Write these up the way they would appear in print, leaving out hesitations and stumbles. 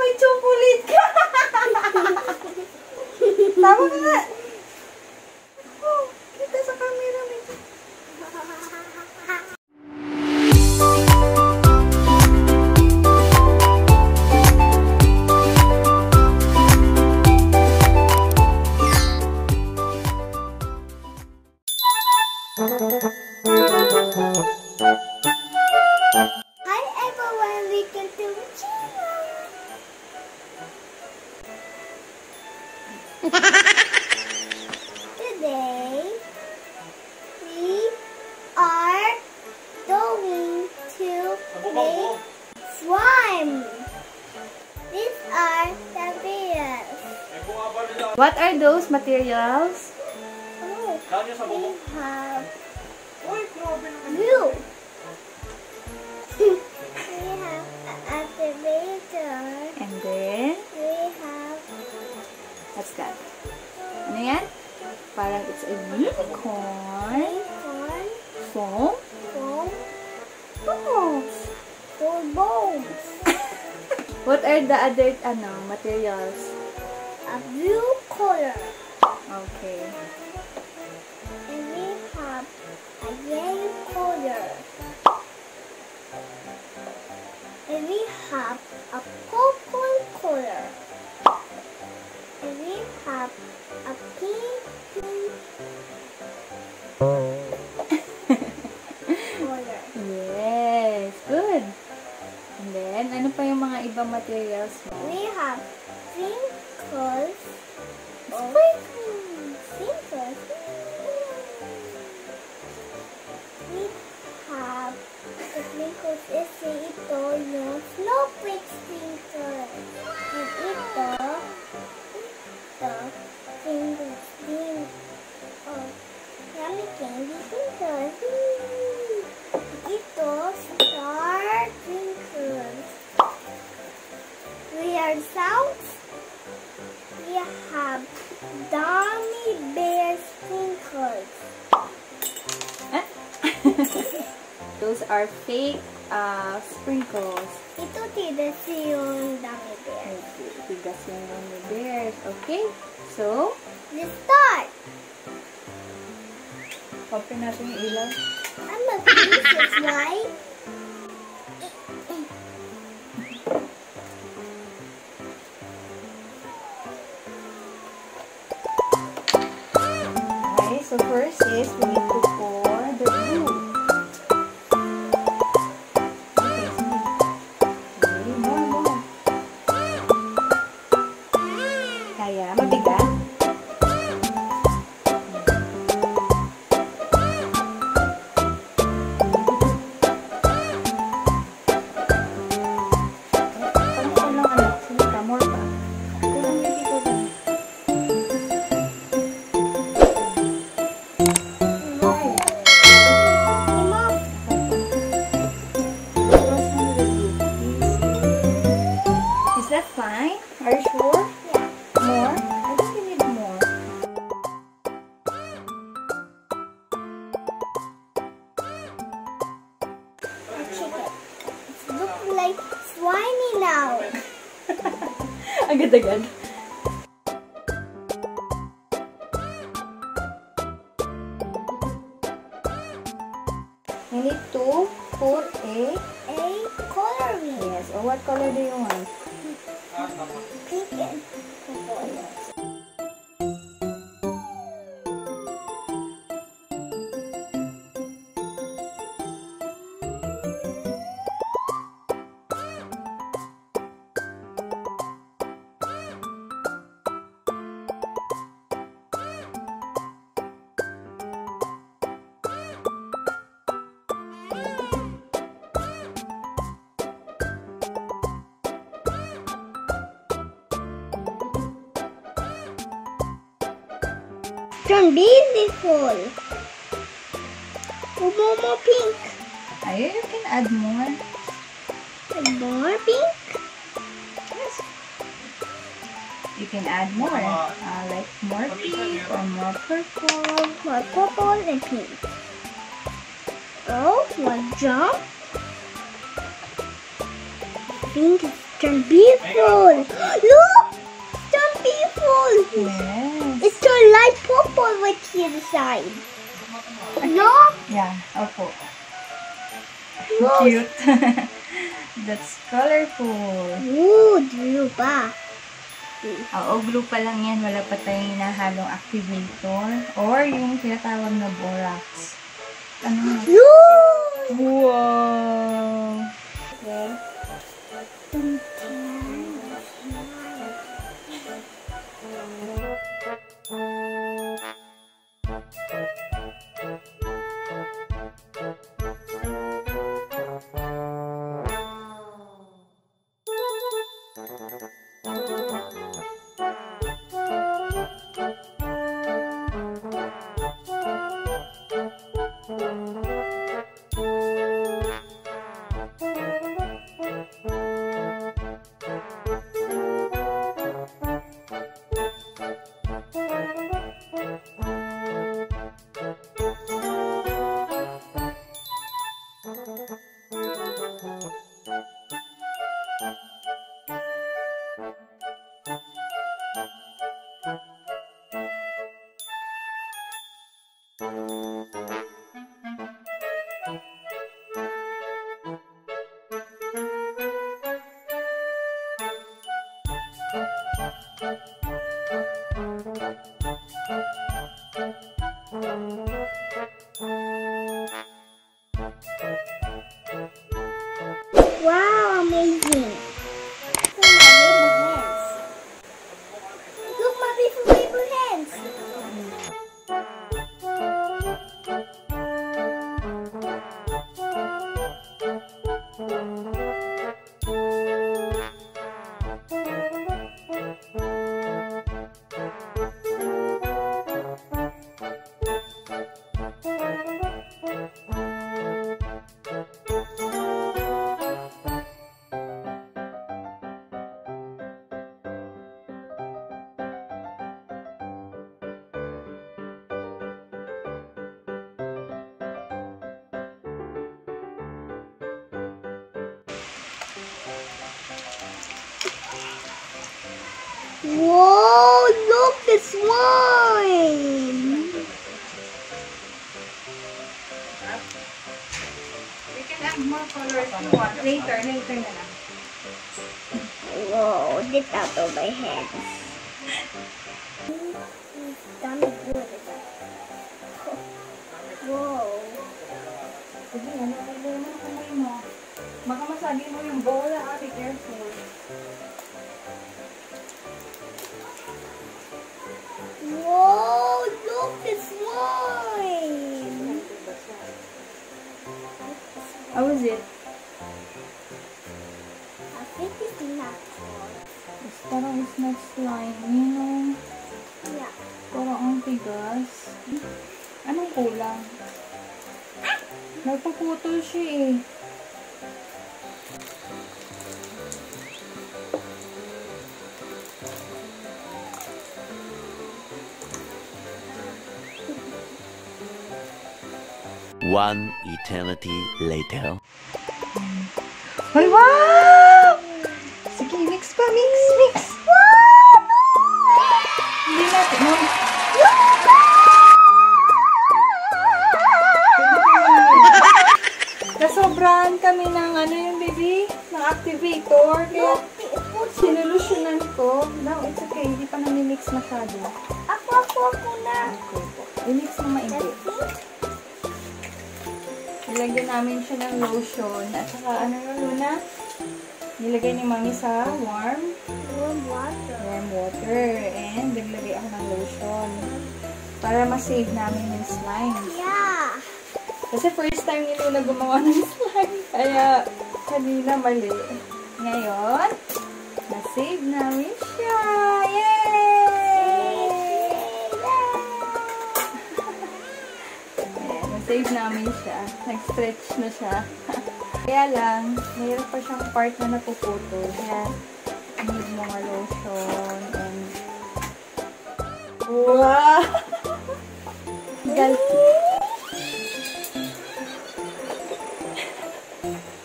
may chocolate ka! Tama na nga! Oh, kita sa camera. Hi everyone, welcome to my channel. Today we are going to make slime. These are the materials. What are those materials? Oh, we have glue. We have an activator. And then, We have what's that? Ano yan? Parang it's a unicorn. corn, Foam. foam, balls, four balls, What are the other materials? a blue color, Okay. and we have a yellow color, and we have a purple color, and we have a pink color. Yes, good. And then, ano pa yung mga ibang materials mo? We have sprinkles. Sprinkles. We have the sprinkles ito yung snowflake sprinkles. And ito sprinkles. Oh, yummy candy sprinkles. Ito star sprinkles. Weird sounds. We have Dummy Bear sprinkles. Those are fake sprinkles. Ito tigas yung Dummy Bear. Okay, tigas yung gummy bears. Okay, so, Let's start. open natin yung ilaw. I'm a princess, right? Okay, so first is we need to pour the glue. Okay, sige. Okay, more. Kaya, mabigat. Parang lang anak. Sige ka, more pa. Kulang yung dito ba? Is that fine? Are you sure? Yeah. More? I think you need more. A chicken. It looks like slimy now. Agad-agad. You need to put a... A coloring. Yes. Or what color do you want? Pink and purple. Turn beautiful. More pink. Ayun, you can add more. And more pink. Yes. You can add more. Like more pink or more purple. More purple and pink. Oh, more jump. Pink is turned beautiful. Look! It's turned beautiful. Yes. It's turned light purple right here side. Look! Yeah, opo. Look! Cute. That's colorful. Ooh, blue ba? Oo, glue pa lang yan. Wala pa tayong hinahalong activator or yung tinatawag na borax. Ano nga? Look! Wow! Okay. Wow, amazing. Look, my beautiful paper hands. Whoa, look, the slime. We can add more colors if you want. Later na lang. Whoa, get out of my hands. Done good. Whoa. Sige, ano mo yung kamay mo? Baka masabi mo yung bola, be careful. Whoa, look, the slime. How was it? I think it's not. Parang it's not slimy, no? Yeah. Parang ang tigas. Anong kulang? Nagpaputol siya eh. One eternity later. Ay, wow! Sige, mix pa, mix, mix. Hindi natin, no? Nasobrahan kami ng ano yung baby, ng activator. Kaya sinulusyonan ko. No, it's okay. Hindi pa nami-mix masyado. Ako na. I-mix mo maigi. Nilagyan namin siya ng lotion. At saka ano yun, Luna? Nilagay ni Mami sa warm water. And naglagay ako ng lotion. Para ma-save namin yung slime. Yeah. Kasi first time ni Luna gumawa ng slime. Kaya kanina mali. Ngayon, na-save namin siya. Yay! Ayan, na-save namin siya. Nag-stretch na siya. Kaya lang, mayroon pa siyang part na napuputol. Kaya, need mga lotion and... Wow! Galti.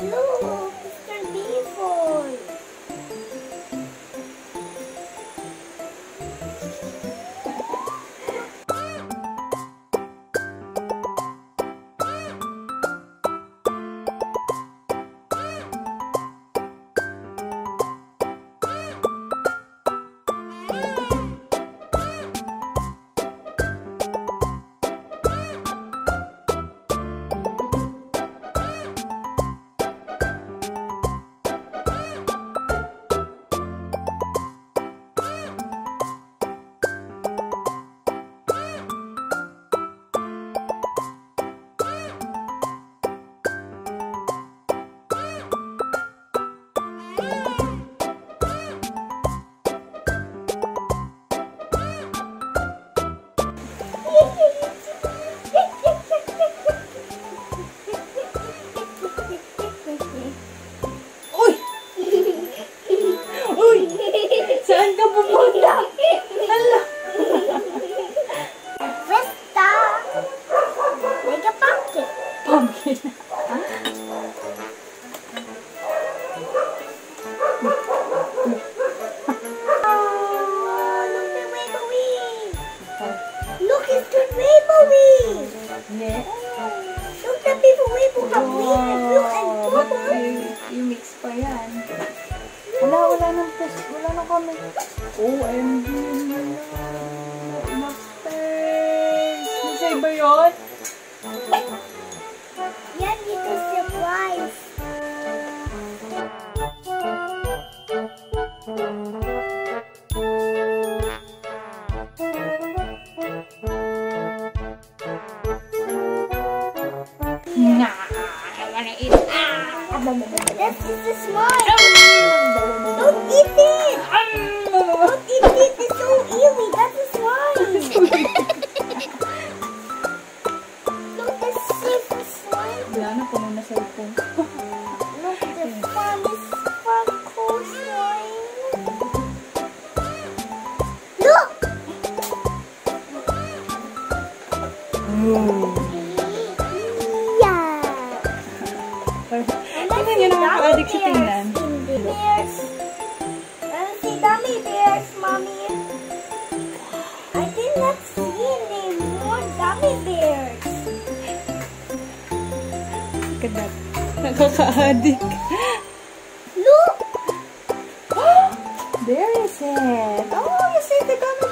Look, it's beautiful. pupunta? Hala. Vista. Like a pumpkin. Pumpkin. Look, it's the rainbow wings. Yeah. Look, the people rainbow have wings and blue and Ba't purple. yung mix pa yan? Wala nang test. Wala nang kami. OMG. Max test. Masay ba yun? Yan, ito surprise. Nga. I wanna eat. This is the slime. Don't eat it. Don't eat it. It's so eerie. That's a slime. Look, the safe slime. Wala na, puno na sa ipong. Look, the fun is sparkle slime. Look. Yeah. Tingnan nyo, nakaka-addict siya tingnan. Bears. Let's see dummy bears, mommy. I did not see any more dummy bears. Kadat. Nakaka-addict. Look. There is it. Oh, you see the gummy